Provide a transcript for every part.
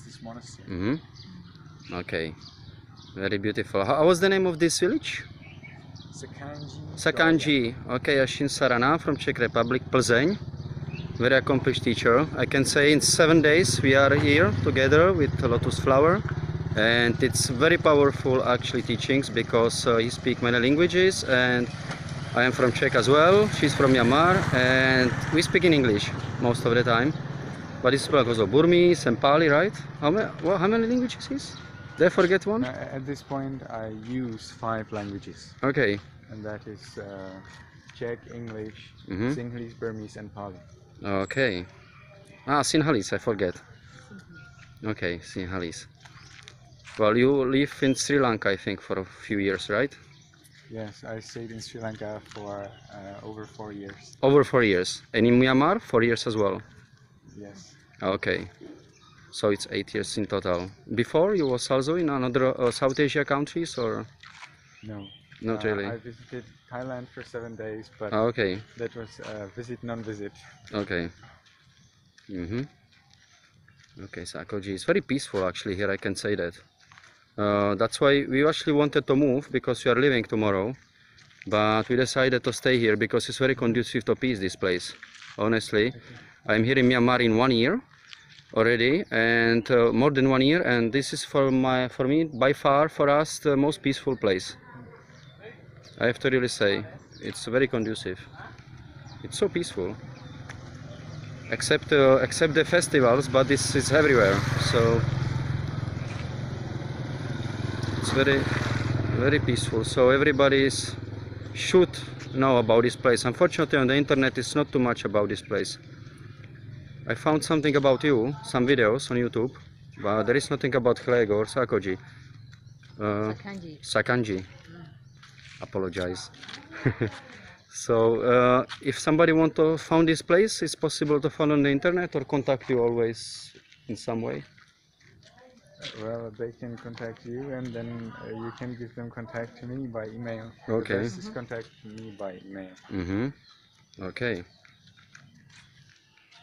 is this monastery. Okay, very beautiful. How was the name of this village? Sakanji. Okay, Jashin Sarana from Czech Republic, Plzeň. Very accomplished teacher. I can say in 7 days we are here together with Lotus Flower, and it's very powerful actually teachings because he speaks many languages, and I am from Czech as well. She's from Myanmar, and we speak in English most of the time. But it's also Burmese and Pali, right? How many languages is? Did I forget one? At this point, I use 5 languages. Okay. And that is Czech, English, Sinhalese, Burmese, and Pali. Okay. Sinhalese, I forget. Okay, Sinhalese. Well, you live in Sri Lanka, I think, for a few years, right? Yes, I stayed in Sri Lanka for over 4 years. Over 4 years. And in Myanmar, 4 years as well? Yes. Okay. So it's 8 years in total. Before, you was also in another South Asia countries, or? No. Not really. I visited Thailand for 7 days, but okay. That was visit, non-visit. Okay. Okay, Sakoji is very peaceful actually here, I can say that. That's why we actually wanted to move, because we are leaving tomorrow. But we decided to stay here because it's very conducive to peace, this place. Honestly, I'm here in Myanmar in 1 year already, and more than 1 year, and this is for me by far for us the most peaceful place. I have to really say, it's very conducive. It's so peaceful. Except the festivals, but this is everywhere. So it's very peaceful. So everybody should know about this place. Unfortunately, on the internet, it's not too much about this place. I found something about you, some videos on YouTube, but there is nothing about Hlego or Sakoji. Sakanji. Apologize. So if somebody want to find this place, it's possible to find on the internet or contact you always in some way. Well, they can contact you, and then you can give them contact to me by email. Okay. The best is contact me by email. Okay.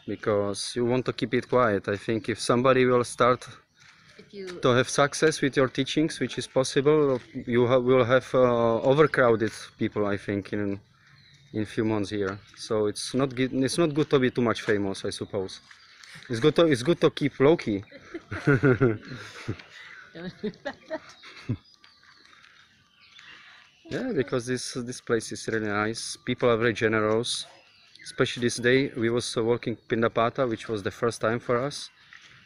Because you want to keep it quiet. I think if somebody will start to have success with your teachings, which is possible, you will have overcrowded people, I think, in few months here. So it's not good to be too much famous, I suppose. It's good to keep low key. Yeah, because this place is really nice. People are very generous. Especially this day, we was working Pindapata, which was the first time for us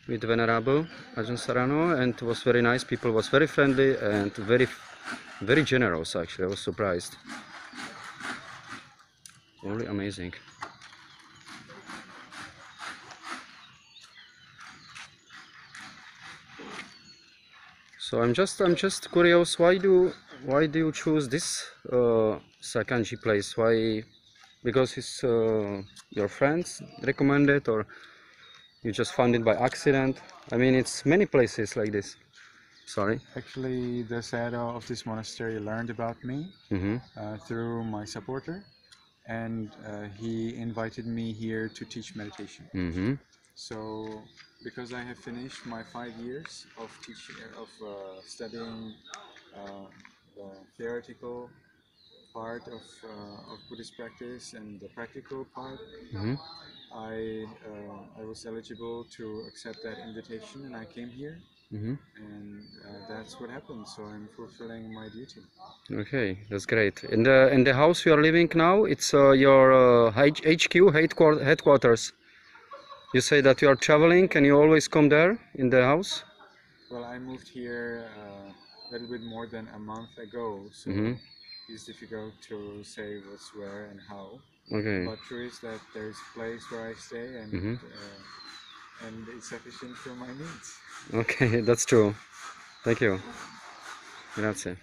with Venerable Ajahn Sarano, and it was very nice. People was very friendly and very generous. Actually, I was surprised. Really amazing. So I'm just curious, why do you choose this Sakanji place? Why? Because it's your friends recommended, or you just found it by accident? I mean, it's many places like this. Sorry. Actually, the Sayadaw of this monastery learned about me through my supporter, and he invited me here to teach meditation. So, because I have finished my 5 years of studying the theoretical part of Buddhist practice and the practical part, I was eligible to accept that invitation, and I came here. And that's what happened. So I'm fulfilling my duty. Okay, that's great. In the house you are living now, it's your HQ headquarters. You say that you are traveling and you always come there in the house? Well, I moved here a little bit more than a month ago, so it's difficult to say what's where and how. Okay. But true is that there is a place where I stay, and it's sufficient for my needs. Okay, that's true. Thank you. Grazie.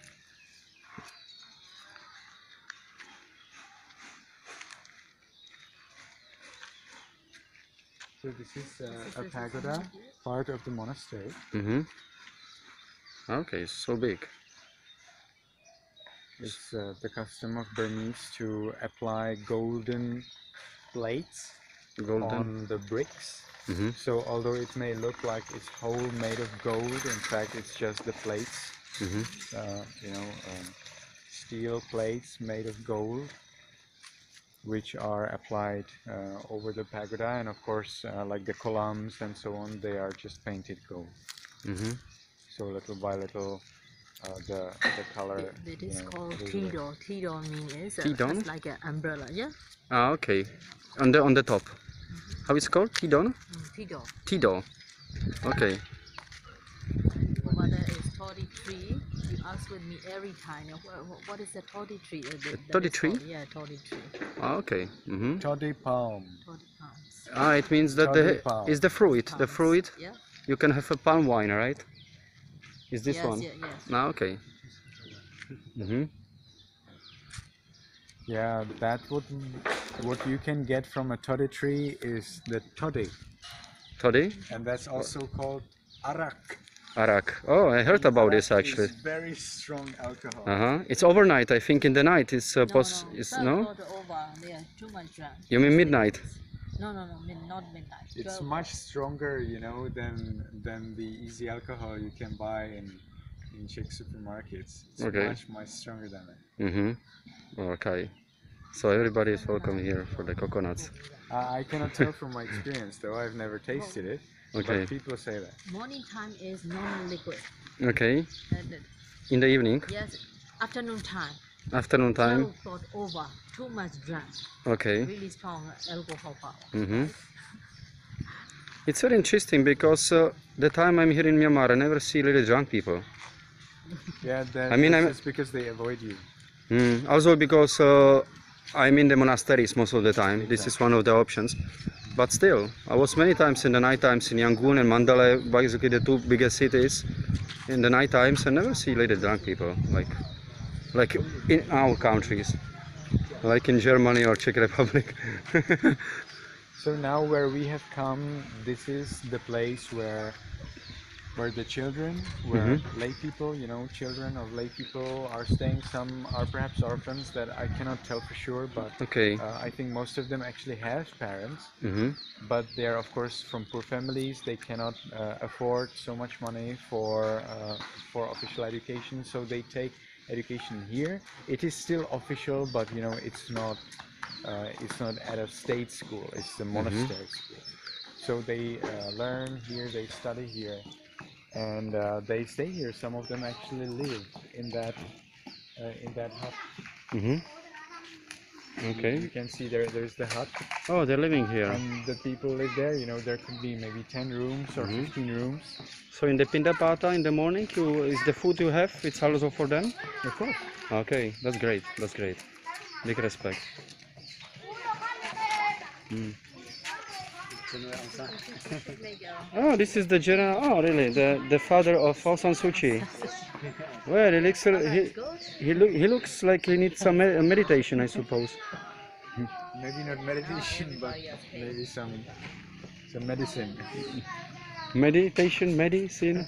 So this is a pagoda, part of the monastery. Okay, so big. It's the custom of Burmese to apply golden plates on the bricks Mm-hmm. So although it may look like it's whole made of gold, in fact it's just the plates, Mm-hmm. Steel plates made of gold, which are applied over the pagoda, and of course, like the columns and so on, they are just painted gold. Mm-hmm. So little by little, the color. It is called visually. Tidor. Tidor means Tidon? it's like an umbrella, yeah? Ah, okay. On the top. How it's called? Tidon? Tidor. Tido. Okay. Over there is toddy tree. You ask with me every time, what is the toddy tree? Toddy tree? Yeah, toddy tree. Ah, okay. Mm-hmm. Toddy palm. Toddy palms. Ah, it means that Toddy the palm. is the fruit. The Palms. fruit. Yeah. You can have a palm wine, right? Is this yes, one? yes. Ah, okay. Mm-hmm. Yeah, what you can get from a toddy tree is the toddy, Toddy? and that's also called arak. Arak. Oh, I heard about this Arak actually. is very strong alcohol. Uh-huh. It's overnight. I think in the night it's supposed. It's Not no. over. They are too much drunk. You mean midnight? No, not midnight. It's 12. much stronger, than the easy alcohol you can buy in Czech supermarkets. It's Okay. much stronger than that. Mm-hmm. Okay. So everybody is welcome here for the coconuts. I cannot tell from my experience, though. I've never tasted it. Okay. But people say that. Morning time is non-liquid. Okay. And, In the evening, yes, afternoon time. afternoon time. 12 over. Too much drunk. Okay. Really strong alcohol power. Mm-hmm. It's very interesting because the time I'm here in Myanmar, I never see really drunk people. Yeah, I mean, that's I'm- just because they avoid you. Also because I'm in the monasteries most of the time. This is one of the options. But still, I was many times in the night times in Yangon and Mandalay, basically the two biggest cities. In the night times, I never see really drunk people like in our countries, like in Germany or Czech Republic. So now where we have come, this is the place where the children, where lay people, children of lay people are staying. Some are perhaps orphans that I cannot tell for sure, but Okay. I think most of them actually have parents. Mm-hmm. But they are of course from poor families. They cannot afford so much money for official education, so they take education here. It is still official, but it's not at a state school. It's a monastery school. So they learn here, they study here, and they stay here. Some of them actually live in that hut. Mm-hmm. You Okay. can see there's the hut, Oh, they're living here. and the people live there. There could be maybe 10 rooms or 15 rooms. So in the Pindapata in the morning, is the food you have, it's also for them? Of course. Okay, that's great. That's great. Big respect. Oh, this is the general. Oh, really? The father of Aung San Suu Kyi. Well, he looks he looks like he needs some meditation, I suppose. Maybe not meditation, but maybe some medicine. Meditation, medicine.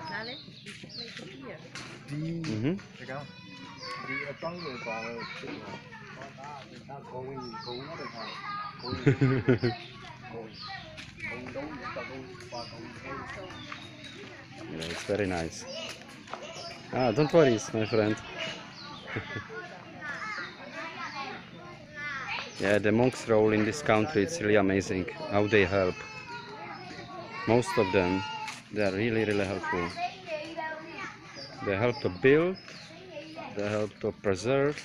Darling, you should make it here. Mm-hmm. Yeah, it's very nice. Ah, don't worry, my friend. Yeah, the monks' role in this country, it's really amazing how they help. Most of them, they are really, really helpful. They help to build, they help to preserve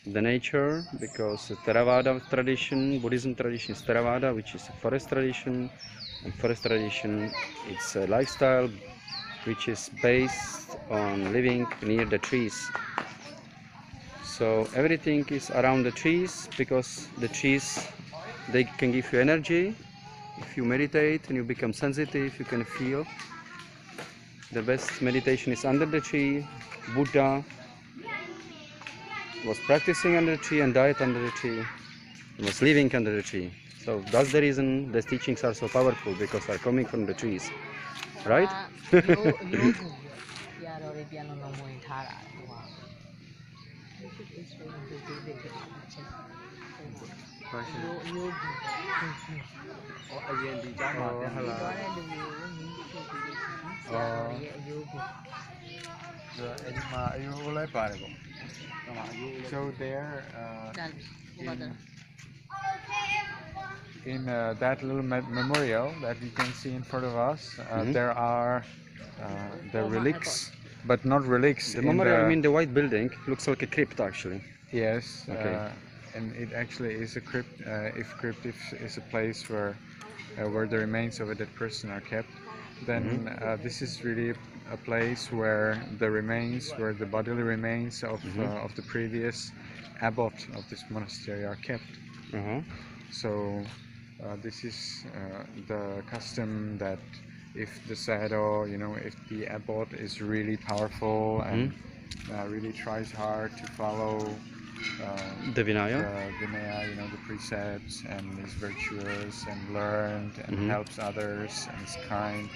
the nature, because Theravada tradition, Buddhism tradition is Theravada, which is a forest tradition, and forest tradition, it's a lifestyle which is based on living near the trees. So everything is around the trees, because the trees, they can give you energy. If you meditate and you become sensitive, you can feel. The best meditation is under the tree. Buddha was practicing under the tree and died under the tree. He was living under the tree. So that's the reason the teachings are so powerful, because they are coming from the trees. Right? Passion. You အရင်ဒီကျောင်းမှာပြန် ဟုတ် လာ လား သွားတဲ့လူမျိုးနီးဖြစ်ပြီးလို့ရှိရင်ဆရာတော်ရဲ့အယုတ်ကို အဲ့ဒီမှာအယိုးလိုက်ပါတယ်ပေါ့ So there တန်ဟိုမှာ in that little memorial that you can see in front of us, there are the relics, but not relics. The in memorial, the, I mean the white building, looks like a crypt actually. Yes, Okay. and it actually is a crypt. If crypt is a place where the remains of a dead person are kept, then this is really a place where the bodily remains of the previous abbot of this monastery are kept. Uh-huh. So this is the custom that if the sayadaw, if the abbot is really powerful and really tries hard to follow The Vinaya. the Vinaya, the precepts, and is virtuous and learned and helps others and is kind,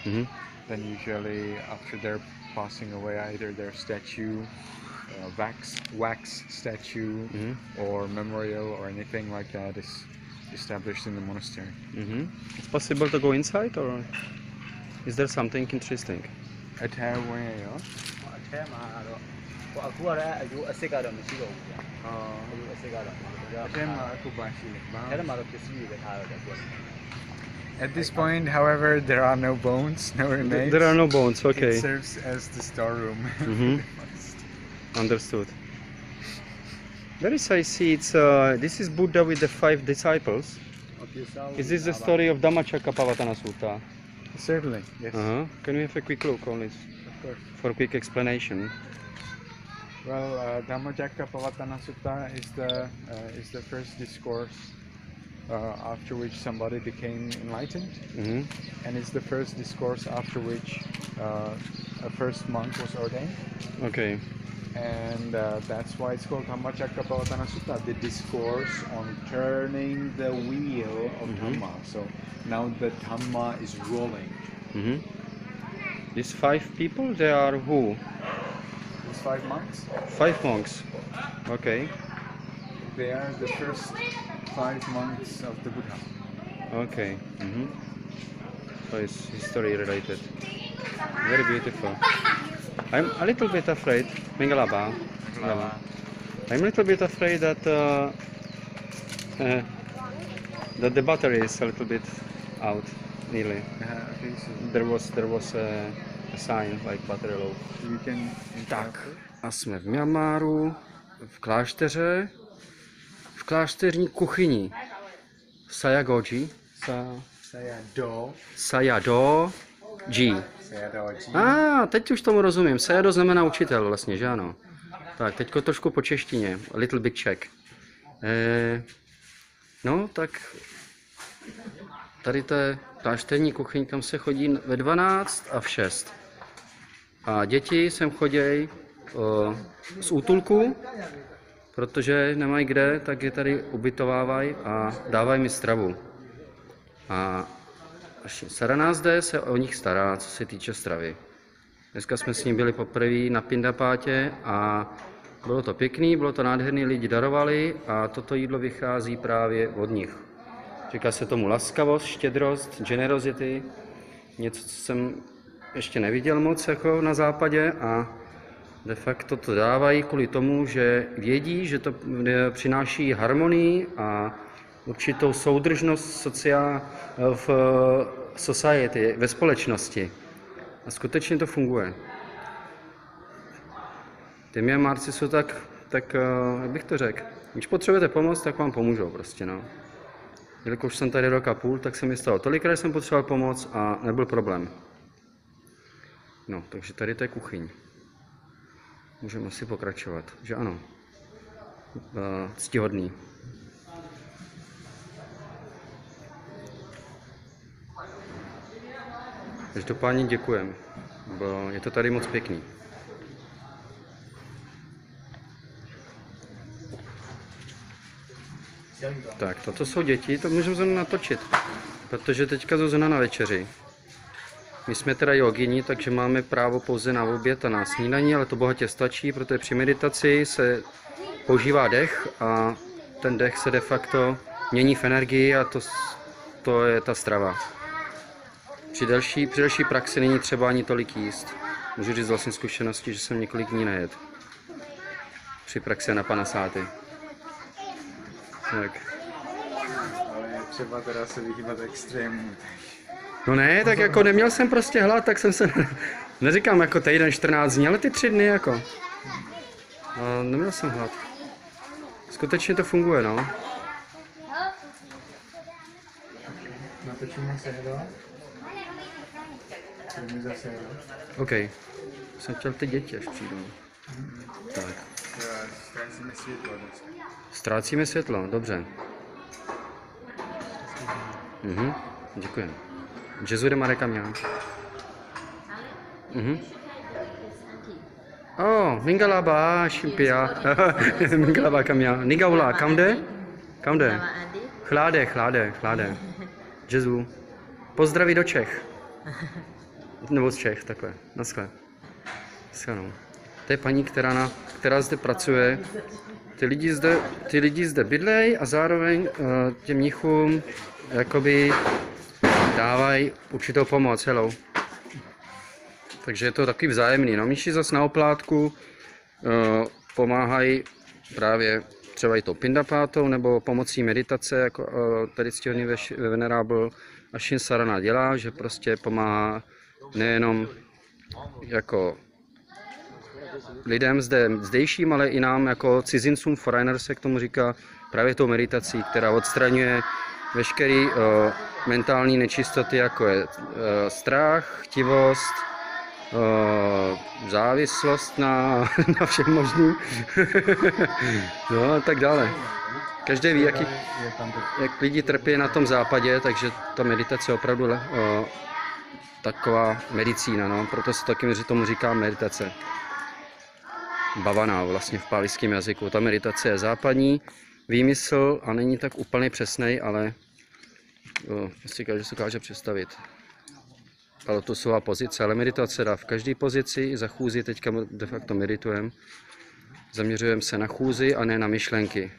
then usually after they're passing away, either their statue, wax statue, or memorial or anything like that is established in the monastery. It's possible to go inside, or is there something interesting? At Hawaii, အထဲမှာတော့ဟိုအခုကလည်းအယူအစ်စ်ကတော့မရှိတော့ဘူးဗျာအယူအစ်စ်ကတော့ ထဲမှာတော့ပစ္စည်းတွေပဲထားရတယ်ပြောတယ် At this point, however, there are no bones, no remains. There are no bones, It okay. serves as the storeroom. Understood. There is, I see, this is Buddha with the 5 disciples. Is this the story of Dhammacakkappavattana Sutta? Certainly, yes. Can we have a quick look on this Of course. for a quick explanation? Well, Dhammacakkappavattana Sutta is the first discourse after which somebody became enlightened, and it's the first discourse after which a first monk was ordained, Okay. and that's why it's called Dhammacakkappavattana Sutta, the discourse on turning the wheel of Dhamma. So now the Dhamma is rolling. These 5 people, they are who? These 5 monks, 5 monks. Okay. they are the first 5 monks of the Buddha. Okay. So it's history related. Very beautiful. I'm a little bit afraid, Mingalaba. I'm a little bit afraid that the battery is a little bit out, nearly. Okay, so There was a sign like battery low. you can Tak, a jsme v Myanmaru, v klášteře, v klášterní kuchyni Sayagoji, Sayadaw-ji. Teď už tomu rozumím. Sayadaw znamená učitel vlastně, že ano? Tak, teďko trošku po češtině. A little bit Czech. No, tak tady té klášterní kuchyň, tam se chodí ve 12 a v 6. A děti sem chodí z útulku, protože nemají kde, tak je tady ubytovávají a dávají mi stravu. A až Saranás jde, se o nich stará, co se týče stravy. Dneska jsme s ním byli poprvé na Pindapátě a bylo to pěkný, bylo to nádherný, lidi darovali a toto jídlo vychází právě od nich. Říká se tomu laskavost, štědrost, generosity, něco, co jsem ještě neviděl moc jako na západě a de facto to dávají kvůli tomu, že vědí, že to přináší harmonii a určitou soudržnost v society, ve společnosti. A skutečně to funguje. Ty Myanmarci jsou tak, jak bych to řekl, když potřebujete pomoc, tak vám pomůžou prostě, no. Jelikož jsem tady rok a půl, tak se mi stalo tolikrát, jsem potřeboval pomoc a nebyl problém. No, takže tady to je kuchyň. Můžeme asi pokračovat, že ano. Ctihodný. Každopádně děkujem, bo je to tady moc pěkný. Tak, toto jsou děti, to můžeme zrovna natočit, protože teďka Zuzana na večeři. My jsme teda jogini, takže máme právo pouze na oběd a na snídaní, ale to bohatě stačí, protože při meditaci se používá dech a ten dech se de facto mění v energii a to je ta strava. Při delší praxi není třeba ani tolik jíst. Můžu říct z vlastní zkušenosti, že jsem několik dní nejedl. Při praxi na panasáty. Tak. Ale je třeba teda se vyhýbat extrémům. No ne, tak jako neměl jsem prostě hlad, tak jsem se, neříkám jako týden, 14 dní, ale ty 3 dny jako. A neměl jsem hlad. Skutečně to funguje, no. Natočíme se jedlo. Jdeme zase jedlo. OK. Jsem chtěl ty děti, až přijdou. Tak. Ztrácíme světlo dneska. Ztrácíme světlo, dobře. Děkuji. Gesù de Mareka mě. Oh, Mingalaba, Shimpia. Mingalaba kamia. Nigaula, kamde? Kamde? Chláde. Gesù. Pozdraví do Čech. Nebo z Čech, takhle. Naschle. Naschledanou. To je paní, která zde pracuje. Ty lidi zde bydlej a zároveň těm mnichům jakoby dávají určitou pomoc. Hello. Takže je to takový vzájemný. No, mniši zase na oplátku pomáhají právě třeba i tou pindapátou nebo pomocí meditace, jako tady ctihodný venerable Ashin Sarana dělá, že prostě pomáhá nejenom jako lidem zdejším, ale i nám jako cizincům, foreigners se k tomu říká, právě tou meditací, která odstraňuje veškeré mentální nečistoty, jako je strach, chtivost, závislost na všem možným, no a tak dále. Každý ví, jak lidi trpí na tom západě, takže ta meditace je opravdu taková medicína, no, proto se taky tomu říká meditace. Bhavana vlastně v páliském jazyku. Ta meditace je západní výmysl a není tak úplně přesnej, ale prostě každý se dokáže představit. Ale to jsou pozice, ale meditace dá v každé pozici, i za chůzi teďka de facto meditujeme. Zaměřujeme se na chůzi a ne na myšlenky.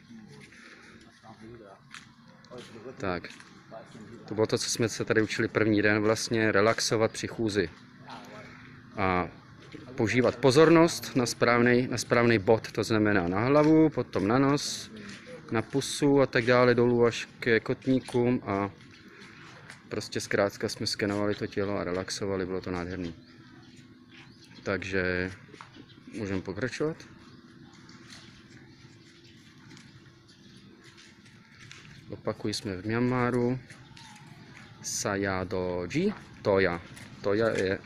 Tak, to bylo to, co jsme se tady učili první den, vlastně relaxovat při chůzi. A používat pozornost na správný bod, to znamená na hlavu, potom na nos, na pusu a tak dále, dolů až ke kotníkům a prostě zkrátka jsme skenovali to tělo a relaxovali, bylo to nádherné. Takže můžeme pokračovat. Opakuji, jsme v Myanmaru. Sayadoji, Toja. Toja je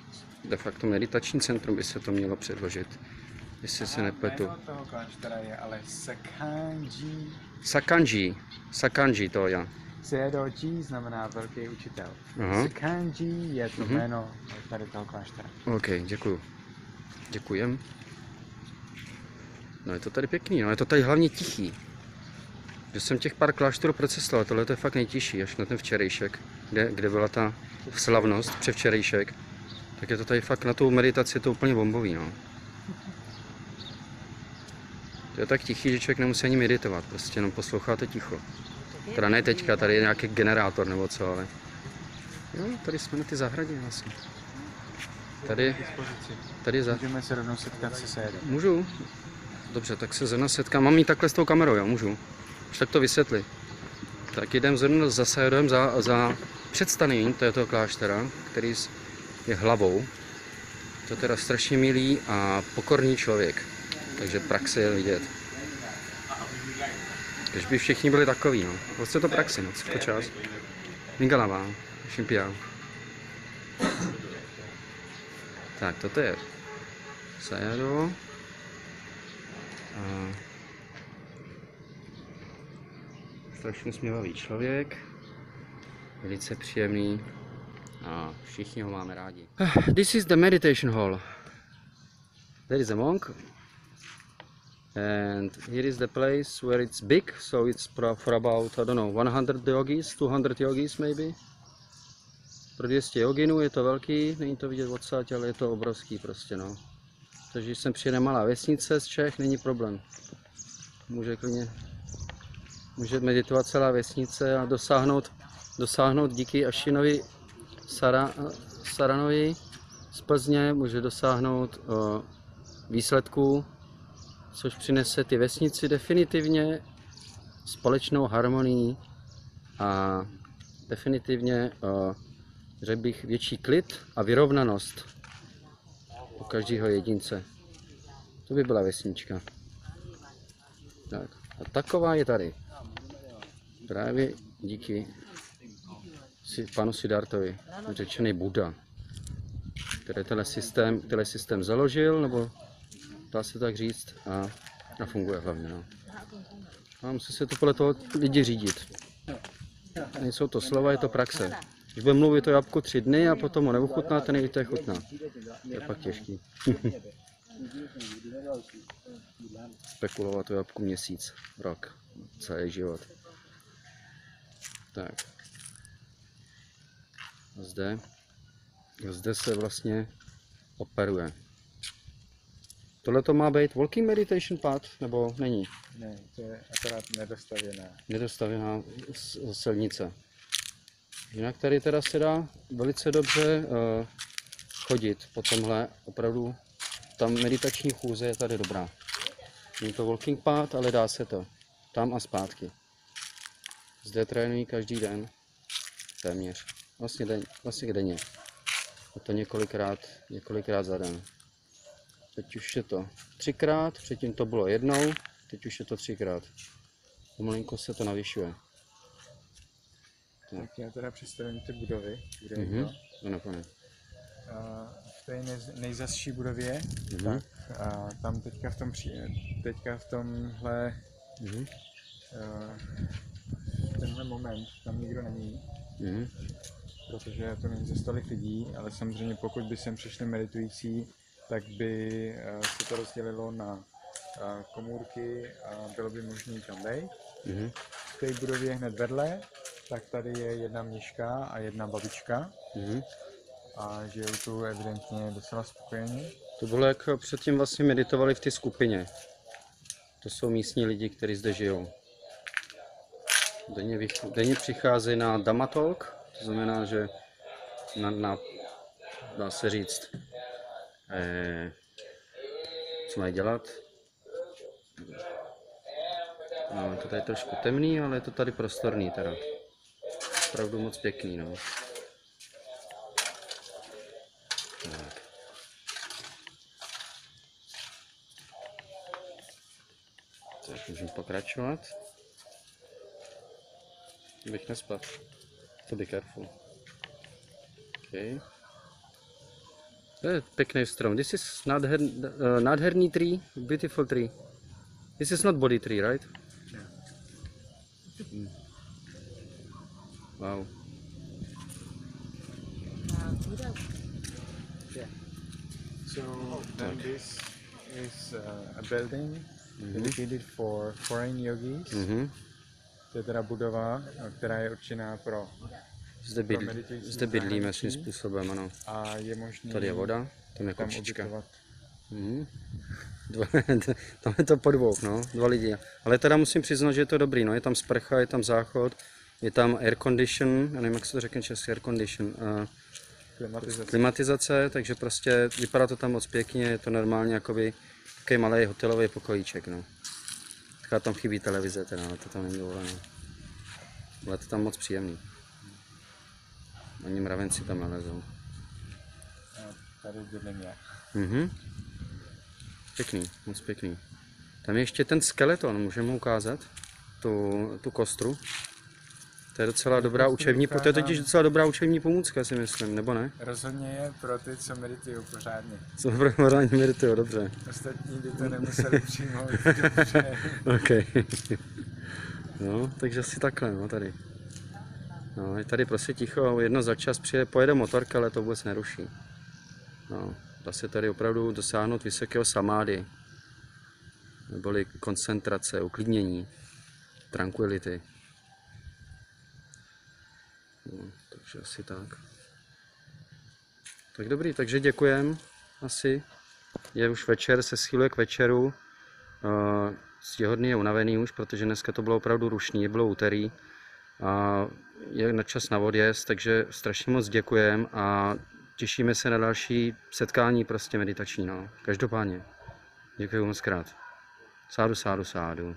de facto meditační centrum, by se to mělo předložit, jestli se nepletu. Jméno toho kláštera je ale Sakanji Toja. Sayadoji znamená velký učitel. Sakanji je to jméno tady toho kláštera. OK, děkujem. No je to tady pěkný, no je to tady hlavně tichý. Že jsem těch pár klášterů procestoval, tohle je fakt nejtižší, až na ten včerejšek, kde byla ta slavnost, převčerejšek. Tak je to tady fakt na tu meditaci to úplně bombový, no. To je tak tichý, že člověk nemusí ani meditovat, prostě jenom posloucháte ticho. Teda ne teďka, tady je nějaký generátor nebo co, ale... Jo, tady jsme na ty zahradě vlastně. Tady za... Můžeme se rovnou setkat se Sayadou. Můžu. Dobře, tak se zrovna setkám. Mám jí takhle s tou kamerou, jo, můžu. Už tak to vysvětli. Tak jdem zrovna za Sayadou, za představením tohoto kláštera, který je hlavou. To je teda strašně milý a pokorný člověk. Takže praxe je vidět. Když by všichni byli takový, no. Prostě to praxi, no. Co čas. Mingalava, Shimpia. Tak, toto je Sayadaw. Strašně usměvavý člověk. Velice příjemný. A všichni ho máme rádi. This is the meditation hall. There is a monk. And here is the place where it's big, so it's for about, I don't know, 100 yogis, 200 yogis maybe. Pro 200 joginů je to velký, není to vidět odsaď, ale je to obrovský prostě, no. Takže když sem přijede malá vesnice z Čech, není problém. Může klidně může meditovat celá vesnice a dosáhnout díky Ašinovi Saranovi z Plzně, může dosáhnout výsledků, což přinese ty vesnici definitivně společnou harmonii a definitivně, řekl bych, větší klid a vyrovnanost u každého jedince. To by byla vesnička. Tak. A taková je tady. Právě díky panu Siddhartovi, řečený Buddha, který tenhle systém založil, nebo dá se tak říct, a funguje hlavně. No. A musí se to podle toho lidi řídit. Nejsou to slova, je to praxe. Když budeme mluvit o jabku 3 dny a potom ho neuchutnáte, nevíte, jak chutná. To je pak těžký. Spekulovat o jabku měsíc, rok, celý život. Tak. A zde se vlastně operuje. Tohle to má být walking meditation path, nebo není? Ne, to je akorát Nedostavěná silnice. Jinak tady teda se dá velice dobře chodit po tomhle, opravdu tam meditační chůze je tady dobrá. Není to walking path, ale dá se to. Tam a zpátky. Zde trénují každý den. Téměř. Vlastně denně. A to několikrát za den. Teď už je to 3krát, předtím to bylo jednou, teď už je to 3krát. Pomalinko se to navyšuje. Tak já teda představím ty budovy, kde je to. To naplně. V té nejzazší budově, tak a tam teďka v tomhle tenhle moment tam nikdo není, protože to není za tolik lidí, ale samozřejmě pokud by sem přišli meditující, tak by se to rozdělilo na komůrky a bylo by možné tam vejít. V té budově hned vedle, tak tady je jedna mniška a jedna babička a žijou tu evidentně docela spokojení. To bylo, jak předtím vlastně meditovali v té skupině. To jsou místní lidi, kteří zde žijou. Denně přicházejí na Dhamma Talk, to znamená, že dá se říct, co mají dělat. No, je to tady trošku temný, ale je to tady prostorný teda. Opravdu moc pěkný, no. Tak můžeme pokračovat. Bych nespat. To be careful. Okay. To je pěkný strom. This is nádherný tree, beautiful tree. This is not body tree, right? Yeah. Wow. Yeah. So then this is a building dedicated for foreign yogis. To je teda budova, která je určená pro Zde bydlíme svým způsobem, ano. A je možné tady je voda, tam je kočička. Tam je to podvouk, no, 2 lidi. Ale teda musím přiznat, že je to dobrý, no, je tam sprcha, je tam záchod, je tam air condition, já nevím, jak se to řekne česky, air condition, klimatizace, takže prostě vypadá to tam moc pěkně, je to normálně jakoby takový malý hotelový pokojíček, no. Taková tam chybí televize, teda, ale to tam není dovolené. Ale to tam moc příjemný. Ani mravenci tam nalezou. Tady bydlím já. Pěkný, moc pěkný. Tam je ještě ten skeleton, můžeme ukázat, tu kostru. To je docela dobrá učební, to je totiž docela dobrá učební pomůcka, si myslím, nebo ne? Rozhodně je pro ty, co meditují pořádně. Co pořádně meditují, dobře. Ostatní by to nemuseli přijmout, dobře. OK. No, takže asi takhle, no, tady. No, je tady prostě ticho, jedno za čas pojede motorka, ale to vůbec neruší. No, dá se tady opravdu dosáhnout vysokého samády, neboli koncentrace, uklidnění, tranquility. No, takže asi tak. Tak dobrý, takže děkujem asi. Je už večer, se schyluje k večeru. ctihodný, je unavený už, protože dneska to bylo opravdu rušný, bylo úterý a je na čas na odjezd, takže strašně moc děkujem a těšíme se na další setkání prostě meditační, no. Každopádně. Děkuji moc krát. Sádu, sádu, sádu.